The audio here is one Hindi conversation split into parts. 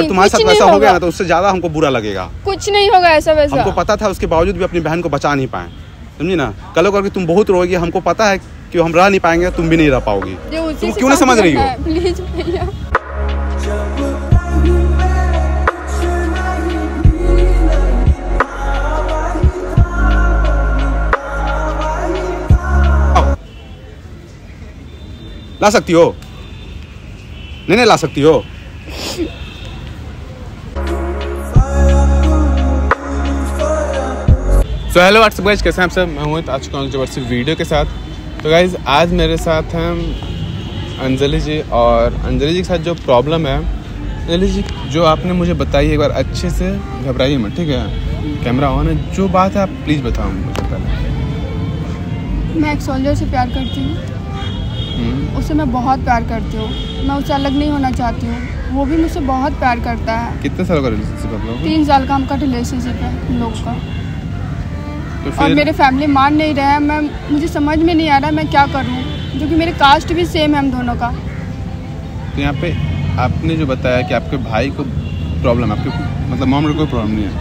और तुम्हारे साथ वैसा हो गया ना तो उससे ज्यादा हमको बुरा लगेगा। कुछ नहीं होगा ऐसा वैसा। हमको पता था, उसके बावजूद भी अपनी बहन को बचा नहीं पाए, समझी ना। कल करके तुम बहुत रोएगी, हमको पता है कि हम रह नहीं पाएंगे, तुम भी नहीं रह पाओगी। तुम क्यों नहीं समझ रही हो? प्लीज भैया। ला सकती हो? नहीं ला सकती हो? सो हेलो व्हाट्सअप गाइस, कैसे हैं आप सब? मैं हूँ आ चुका हूँ जबरदस्त वीडियो के साथ। तो गाइस आज मेरे साथ हैं अंजलि जी, और अंजलि जी के साथ जो प्रॉब्लम है, अंजलि जी जो आपने मुझे बताई एक बार अच्छे से, घबराइए मत, ठीक है? कैमरा ऑन है, जो बात है आप प्लीज़ बताओ मुझे पहले। मैं एक सोल्जर से प्यार करती हूँ, उससे मैं बहुत प्यार करती हूँ, मैं उससे अलग नहीं होना चाहती हूँ, वो भी मुझसे बहुत प्यार करता है। कितने साल का रिलेशनशिप आप लोग? 3 साल का हमका रिलेशनशिप है हम लोग का। तो और मेरे फैमिली मान नहीं रहा है, मुझे समझ में नहीं आ रहा मैं क्या करूँ, क्योंकि मेरे कास्ट भी सेम है हम दोनों का। तो यहाँ पे आपने जो बताया कि आपके भाई को प्रॉब्लम, आपके मतलब मॉम को कोई प्रॉब्लम नहीं है?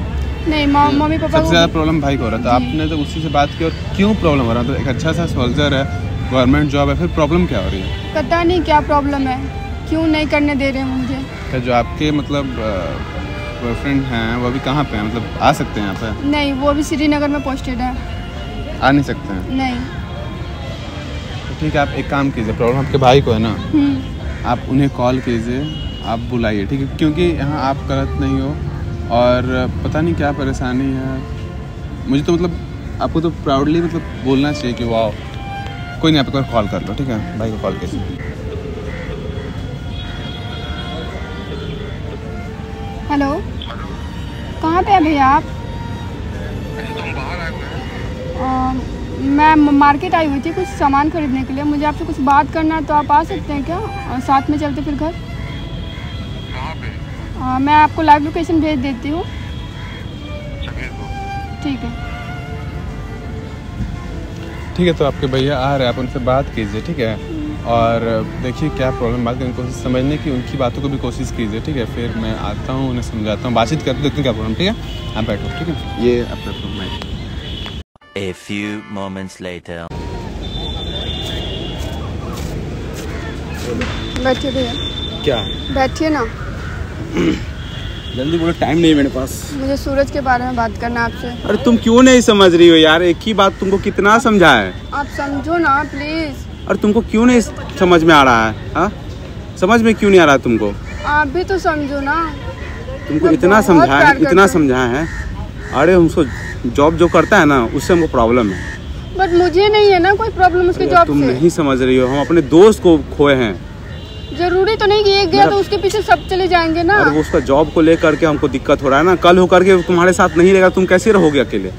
नहीं, मम्मी पापा सबसे ज़्यादा प्रॉब्लम भाई को हो रहा था। आपने तो उसी से बात की, और क्यों प्रॉब्लम हो रहा था? तो एक अच्छा सा सोल्जर है, गवर्नमेंट जॉब है, फिर प्रॉब्लम क्या हो रही है? पता नहीं क्या प्रॉब्लम है, क्यों नहीं करने दे रहे हैं मुझे। क्या जो आपके मतलब बॉयफ्रेंड हैं वो भी कहाँ पे हैं, मतलब आ सकते हैं यहाँ पे? नहीं, वो भी श्रीनगर में पोस्टेड है। आ नहीं सकते हैं? नहीं। तो ठीक है, आप एक काम कीजिए, प्रॉब्लम आपके भाई को है ना, आप उन्हें कॉल कीजिए, आप बुलाइए, ठीक है? क्योंकि यहाँ आप गलत नहीं हो, और पता नहीं क्या परेशानी है, मुझे तो मतलब आपको तो प्राउडली मतलब बोलना चाहिए कि वाह। कोई नहीं, आप एक बार कॉल कर लो, ठीक है? भाई को कॉल कीजिए। हेलो, कहाँ पे है भैया आप? तुम बाहर आए हुए? मैं मार्केट आई हुई थी कुछ सामान खरीदने के लिए, मुझे आपसे कुछ बात करना है, तो आप आ सकते हैं क्या? और साथ में चलते फिर घर। कहाँ पे? मैं आपको लाइव लोकेशन भेज देती हूँ। ठीक है। ठीक है, तो आपके भैया आ रहे हैं, आप उनसे बात कीजिए, ठीक है? और देखिए क्या प्रॉब्लम, बात करने की कोशिश, समझने की उनकी बातों को भी कोशिश कीजिए, ठीक है? फिर मैं आता हूँ, उन्हें समझाता हूँ, बातचीत करते देखते हैं क्या प्रॉब्लम, ठीक है? आप बैठो, ठीक है? ये अपना problem. A few moments later. बैठिए भैया। क्या? बैठिए ना। जल्दी बोलो, टाइम नहीं है मेरे पास। मुझे सूरज के बारे में बात करना है आपसे। अरे तुम क्यों नहीं समझ रही हो यार? एक ही बात तुमको कितना समझाया है? आप समझो ना प्लीज। और तुमको क्यों नहीं समझ में आ रहा है? हाँ, समझ में क्यों नहीं आ रहा तुमको? आप भी तो समझो ना। तुमको इतना समझाया है, इतना समझाया है। अरे हमको जॉब जो करता है ना, उससे हमको प्रॉब्लम है। बट मुझे नहीं है ना कोई प्रॉब्लम उसके जॉब से। तुम नहीं समझ रही हो, हम अपने दोस्त को खोए हैं। जरूरी तो नहीं कि एक गया तो उसके पीछे सब चले जाएंगे ना। और वो उसका जॉब को लेकर के हमको दिक्कत हो रहा है ना। कल होकर के तुम्हारे साथ नहीं रहेगा, तुम कैसे रहोगे अकेले?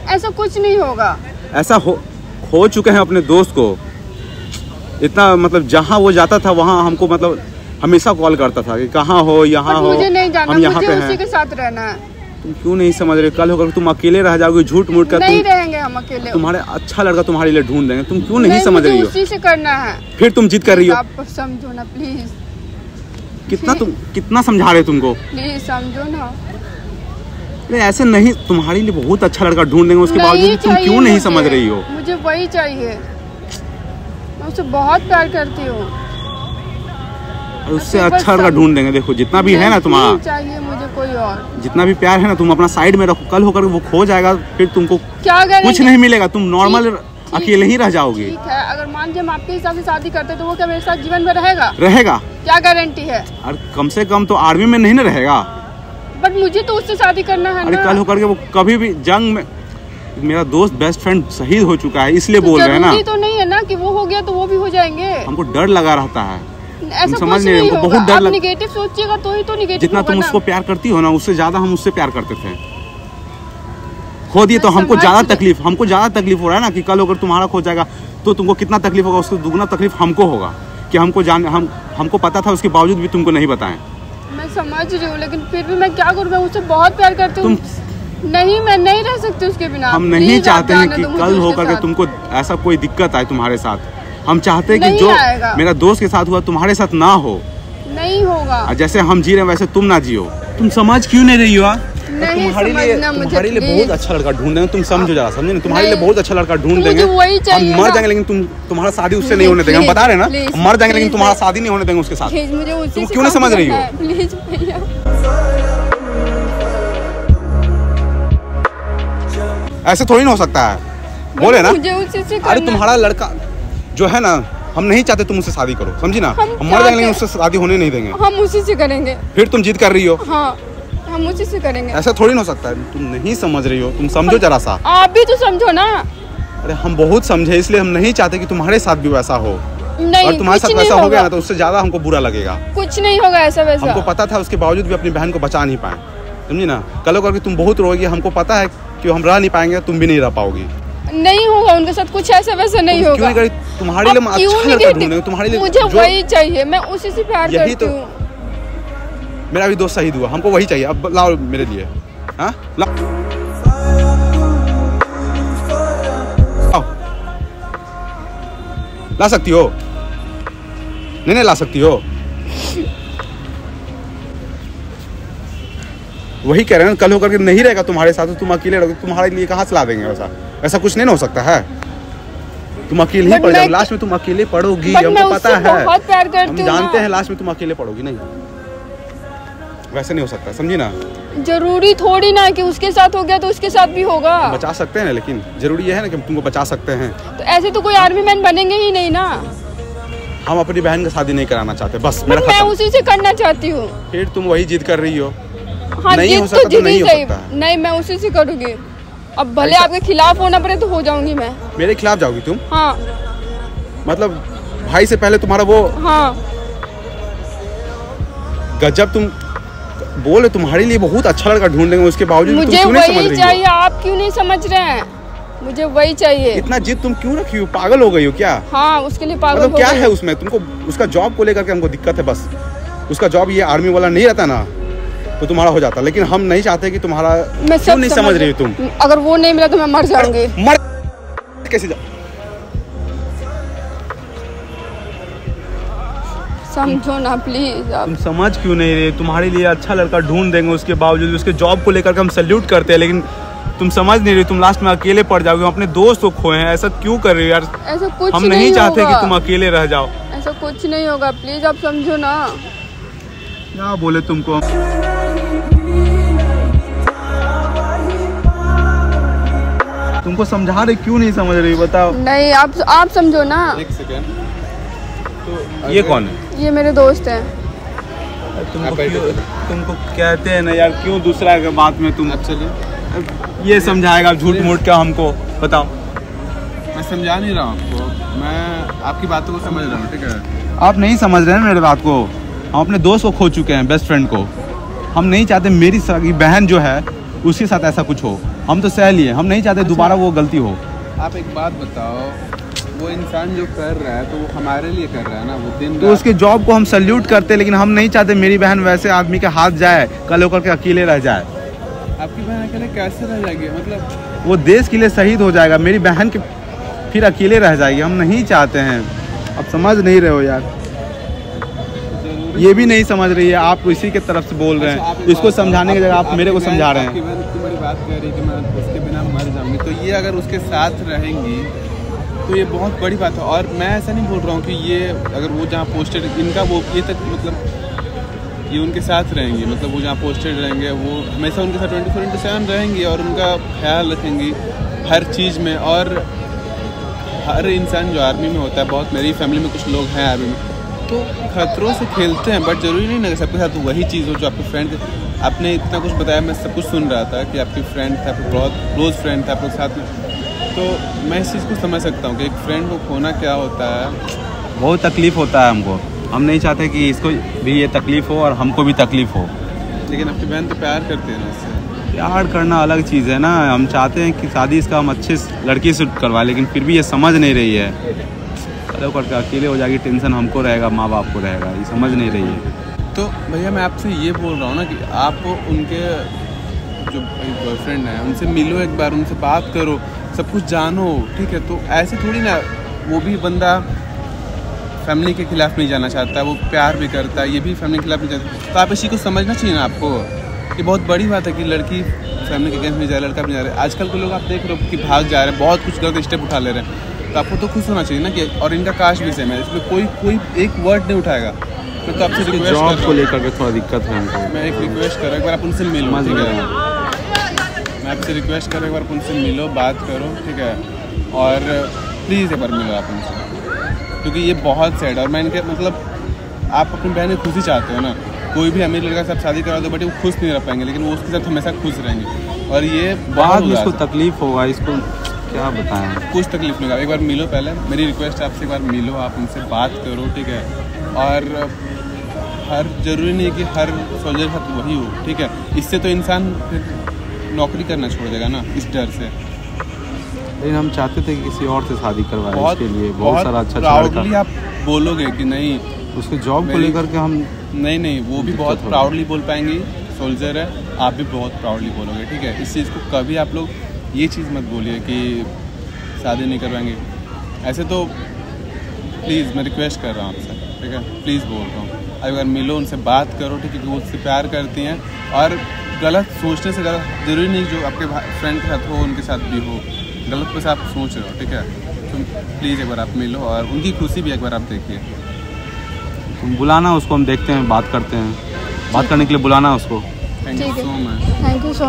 ऐसा कुछ नहीं होगा। ऐसा हो चुके हैं अपने दोस्त को। इतना मतलब जहाँ वो जाता था वहाँ हमको मतलब हमेशा कॉल करता था कि कहाँ हो, यहाँ हो, मुझे नहीं जाना, हम यहाँ पे उसी के साथ रहना है। तुम क्यों नहीं समझ रहे? कल होकर तुम अकेले रह जाओगे, झूठ मूठ कर। नहीं रहेंगे हम अकेले। तुम्हारे अच्छा लड़का तुम्हारे लिए ढूंढ देंगे। तुम क्यों नहीं समझ रही हो? उसी से करना है। फिर तुम जिद कर रही हो। आप समझो ना प्लीज। कितना समझा रहे तुमको? प्लीज समझो ना। अरे ऐसे नहीं, तुम्हारे लिए बहुत अच्छा लड़का ढूंढ देंगे, उसके बावजूद तुम क्यों नहीं समझ रही हो? मुझे वही चाहिए, मैं उससे बहुत प्यार करती हूँ। उससे अच्छा लड़का ढूंढ देंगे। देखो जितना भी है ना तुम्हारा, चाहिए मुझे कोई और। जितना भी प्यार है ना, तुम अपना साइड में रखो। कल होकर वो खो जाएगा, फिर तुमको क्या कुछ नहीं मिलेगा। तुम नॉर्मल अकेले ही रह जाओगी। ठीक है, अगर मान लीजिए हम आपके हिसाब से शादी करते तो वो क्या मेरे साथ जीवन में रहेगा? क्या गारंटी है? और कम से कम तो आर्मी में नहीं ना रहेगा। बट मुझे तो उससे शादी करना है। अरे कल होकर के वो कभी भी जंग में, मेरा दोस्त बेस्ट फ्रेंड शहीद हो चुका है, इसलिए बोल रहे हैं ना। तो नहीं है ना कि वो हो गया तो वो भी हो जाएंगे। हमको डर लगा रहता है। ऐसा समझ नहीं, हमको बहुत डर आप निगेटिव सोचिएगा तो ही तो निगेटिव जितना तुम उसको प्यार करती हो ना, उससे ज्यादा हम उससे प्यार करते थे। खो दिए तो हमको ज्यादा तकलीफ हो रहा है ना, कि कल अगर तुम्हारा खो जाएगा तो तुमको कितना तकलीफ होगा, उससे दुगना तकलीफ हमको होगा कि हमको पता था, उसके बावजूद भी तुमको नहीं बताएं। मैं समझ रही हूँ, लेकिन फिर भी मैं क्या करूँ? मैं उससे बहुत प्यार करती हूँ। नहीं, मैं नहीं रह सकती उसके बिना। हम नहीं चाहते हैं कि कल होकर के तुमको ऐसा कोई दिक्कत आए तुम्हारे साथ। हम चाहते हैं कि जो मेरा दोस्त के साथ हुआ तुम्हारे साथ ना हो। नहीं होगा। जैसे हम जी रहे हैं वैसे तुम ना जियो। तुम समझ क्यों नहीं रही हो? तुम्हारे लिए बहुत अच्छा लड़का ढूंढ देंगे, तुम समझो जरा, समझे ना, तुम्हारे लिए बहुत अच्छा लड़का ढूंढ देंगे। हम मर जाएंगे लेकिन तुम्हारा शादी उससे नहीं होने देंगे, हम बता रहे हैं ना, मर जाएंगे लेकिन तुम्हारा शादी नहीं होने देंगे उसके साथ। तुम क्यों नहीं समझ रही हो? प्लीज भैया, ऐसे थोड़ी ना हो सकता है, बोले ना। अरे तुम्हारा लड़का जो है ना, हम नहीं चाहते तुम उससे शादी करो, समझी ना। हम मर जाएंगे लेकिन उससे शादी होने नहीं देंगे। हम उसी से करेंगे। फिर तुम जिद कर रही हो। हाँ, हम उसी से करेंगे। ऐसा थोड़ी ना हो सकता है, तुम नहीं समझ रही हो, तुम समझो जरा सा। आप भी तो समझो ना। अरे हम बहुत समझे, इसलिए हम नहीं चाहते कि तुम्हारे साथ भी वैसा हो। नहीं, और तुम्हारे साथ वैसा हो गया ना तो उससे ज्यादा हमको बुरा लगेगा। कुछ नहीं होगा ऐसा वैसा। हमको पता था, उसके बावजूद भी अपनी बहन को बचा नहीं पाए, समझी ना। कल करके तुम बहुत रोगी, हमको पता है कि हम रह नहीं पाएंगे, तुम भी नहीं रह पाओगी। नहीं होगा उनके साथ कुछ ऐसा वैसा नहीं होगा। तुम्हारे लिए अच्छा लड़का ढूंढेंगे, तुम्हारे लिए मुझे वही चाहिए, मैं उसी से प्यार करती हूँ। मेरा भी दोस्त शहीद हुआ, हमको वही चाहिए। अब लाओ मेरे लिए, हाँ लाओ। ला सकती हो? नहीं ला सकती हो? वही कह रहे हैं, कल होकर के नहीं रहेगा तुम्हारे साथ तो तुम अकेले रहोगे, तुम्हारे लिए कहाँ से ला देंगे वैसा? ऐसा कुछ नहीं ना हो सकता है। तुम अकेले ही पड़ जाओगे, लास्ट में तुम अकेले पड़ोगी, हमको पता है, बहुत प्यार करती हूँ, हम जानते हैं लास्ट में तुम अकेले पड़ोगी। नहीं, वैसे नहीं हो सकता, समझी ना। जरूरी थोड़ी ना कि उसके साथ हो गया तो उसके साथ भी होगा। बचा सकते हैं ना, लेकिन जरूरी ये है ना कि हम तुमको बचा सकते हैं। तो ऐसे तो कोई आर्मी मैन बनेंगे ही नहीं ना। हम अपनी बहन का शादी नहीं कराना चाहते, बस मेरा मैं उसी से करना चाहती हूँ। फिर तुम वही जिद कर रही हो। हाँ, नहीं हो सकता तो नहीं हो सकता। नहीं, मैं उसी से करूँगी। अब भले आपके खिलाफ होना पड़े तो हो जाऊंगी मैं। मेरे खिलाफ जाओगी तुम? हाँ। मतलब भाई से पहले तुम्हारा वो। हाँ। गजब, तुम बोले तुम्हारे लिए बहुत अच्छा लड़का ढूंढेंगे, उसके बावजूद मुझे तुम क्यों नहीं समझ रही हो? चाहिए, आप क्यों नहीं समझ रहे हैं? मुझे वही चाहिए। इतना जिद तुम क्यों रखी हो? पागल हो गई हो क्या? हाँ, उसके लिए पागल मतलब क्या है उसमें? तुमको उसका जॉब को लेकर के हमको दिक्कत है बस। उसका जॉब ये आर्मी वाला नहीं रहता ना तो तुम्हारा हो जाता, लेकिन हम नहीं चाहते कि तुम्हारा। क्यों नहीं समझ रही हो तुम? अगर वो नहीं मिला तो मैं मर जाऊंगी। मर कैसे जा? समझो ना प्लीज। तुम समझ क्यों नहीं रहे? तुम्हारे लिए अच्छा लड़का ढूंढ देंगे, उसके बावजूद उसके जॉब को लेकर हम सैल्यूट करते हैं, लेकिन तुम समझ नहीं रही। तुम लास्ट में अकेले पड़ जाओगे, अपने दोस्त को खोए हैं। ऐसा क्यों कर रही हो यार? ऐसा कुछ हम नहीं चाहते कि तुम अकेले रह जाओ। ऐसा कुछ नहीं होगा, प्लीज आप समझो ना। क्या बोले तुमको? तुमको समझा रहे, क्यों नहीं समझ रही बताओ? नहीं, आप समझो ना। एक सेकंड, तो ये कौन है? ये मेरे दोस्त हैं। तुमको कहते हैं ना यार, क्यों दूसरा के बात में तुम। चलिए ये समझाएगा झूठ मूठ क्या हमको? बताओ। मैं समझा नहीं रहा हूँ आपको, मैं आपकी बातों को समझ रहा हूँ, ठीक है? आप नहीं समझ रहे हैं मेरी बात को। हम अपने दोस्त को खो चुके हैं, बेस्ट फ्रेंड को। हम नहीं चाहते मेरी सगी बहन जो है उसके साथ ऐसा कुछ हो। हम तो सह लिए, हम नहीं चाहते दोबारा वो गलती हो। आप एक बात बताओ, वो इंसान जो कर रहा है तो वो हमारे लिए कर रहा है ना, वो दिन तो उसके जॉब को हम सैल्यूट करते, लेकिन हम नहीं चाहते मेरी बहन वैसे आदमी के हाथ जाए, कल होकर के अकेले रह जाए। आपकी बहन अकेले कैसे रह जाएगी? मतलब वो देश के लिए शहीद हो जाएगा, मेरी बहन के फिर अकेले रह जाएगी। हम नहीं चाहते हैं। अब समझ नहीं रहे हो यार, ये भी नहीं समझ रही है। आप इसी के तरफ से बोल रहे हैं, इसको समझाने की जगह आप मेरे को समझा रहे हैं। आपकी बहन इतनी बड़ी बात कह रही है कि मैं उसके बिना मर जाऊंगी, तो ये अगर उसके साथ रहेंगी तो ये बहुत बड़ी बात है। और मैं ऐसा नहीं बोल रहा हूँ कि ये अगर वो जहाँ पोस्टेड इनका वो ये तक मतलब ये उनके साथ रहेंगी, मतलब वो जहाँ पोस्टेड रहेंगे वो हमेशा उनके साथ 24/7 रहेंगी और उनका ख्याल रखेंगी हर चीज़ में। और हर इंसान जो आर्मी में होता है, बहुत मेरी फैमिली में कुछ लोग हैं आर्मी में, तो खतरों से खेलते हैं, बट ज़रूरी नहीं ना कि सबके साथ वही चीज़ हो जो आपके फ्रेंड। आपने इतना कुछ बताया, मैं सब कुछ सुन रहा था कि आपकी फ्रेंड था, आपके बहुत क्लोज फ्रेंड था आपके साथ में, तो मैं इस चीज़ को समझ सकता हूँ कि एक फ्रेंड को खोना क्या होता है। बहुत तकलीफ़ होता है हमको। हम नहीं चाहते कि इसको भी ये तकलीफ़ हो और हमको भी तकलीफ़ हो। लेकिन आपकी बहन तो प्यार करती है ना इससे। प्यार करना अलग चीज़ है ना। हम चाहते हैं कि शादी इसका हम अच्छे लड़की से करवाएं, लेकिन फिर भी ये समझ नहीं रही है। चलो करके अकेले हो जाएगी, टेंशन हमको रहेगा, माँ बाप को रहेगा, ये समझ नहीं रही है। तो भैया मैं आपसे ये बोल रहा हूँ ना कि आप उनके जो बॉयफ्रेंड हैं उनसे मिलो एक बार, उनसे बात करो, सब कुछ जानो, ठीक है? तो ऐसे थोड़ी ना वो भी बंदा फैमिली के खिलाफ नहीं जाना चाहता, वो प्यार भी करता है, ये भी फैमिली के खिलाफ नहीं जाता। तो आप इसी को समझना चाहिए ना आपको। ये बहुत बड़ी बात है कि लड़की फैमिली के अगेंस्ट में जा रहा है, लड़का भी जा रहा है। आजकल के लोग आप देख रहे हो कि भाग जा रहे हैं, बहुत कुछ गलत स्टेप उठा ले रहे हैं। तो आपको तो खुश होना चाहिए ना कि, और इनका कास्ट भी सेम है, इसमें कोई एक वर्ड नहीं उठाएगा। मैं तो आपसे रिक्वेस्ट कर रहा को लेकर के थोड़ा दिक्कत है हमको। मैं एक रिक्वेस्ट कर रहा हूँ, एक बार आप उनसे मिलो, ठीक है? मैं आपसे रिक्वेस्ट कर रहा हूँ, एक बार उनसे मिलो, बात करो, ठीक है? और प्लीज़ एक बार मिलो आप उनसे, क्योंकि ये बहुत सैड है। और मैं इनके मतलब, आप अपनी बहन की खुशी चाहते हो ना, कोई भी अमीर लड़का से आप शादी करा दो बट वो खुश नहीं रह पाएंगे, लेकिन वो उसके साथ हमेशा खुश रहेंगे। और ये बाद में इसको तकलीफ होगा, इसको क्या बताएं, कुछ तकलीफ नहीं होगा। एक बार मिलो, पहले मेरी रिक्वेस्ट है आपसे, एक बार मिलो, आप उनसे बात करो, ठीक है? और हर ज़रूरी नहीं है कि हर सोल्जर के साथ वही हो, ठीक है? इससे तो इंसान फिर नौकरी करना छोड़ देगा ना, इस डर से। लेकिन हम चाहते थे कि किसी और से शादी करवाएं, इसके लिए बहुत सारा अच्छा प्राउडली आप बोलोगे कि नहीं, उसके जॉब को लेकर के हम नहीं वो भी बहुत प्राउडली बोल पाएंगी, सोल्जर है, आप भी बहुत प्राउडली बोलोगे, ठीक है? इस चीज़ को कभी आप लोग ये चीज़ मत बोलिए कि शादी नहीं करवाएंगे। ऐसे तो प्लीज़ मैं रिक्वेस्ट कर रहा हूँ आपसे, ठीक है? प्लीज़ बोल रहा हूँ, अगर मिलो, उनसे बात करो, ठीक है? कि वो उससे प्यार करती हैं, और गलत सोचने से गलत ज़रूरी नहीं जो आपके फ्रेंड के साथ हो उनके साथ भी हो, गलत पे आप सोच रहे हो, ठीक है? तो प्लीज़ एक बार आप मिलो और उनकी खुशी भी एक बार आप देखिए। तुम बुलाना उसको, हम देखते हैं, बात करते हैं, बात करने के लिए बुलाना उसको। Thank you so much. Thank you so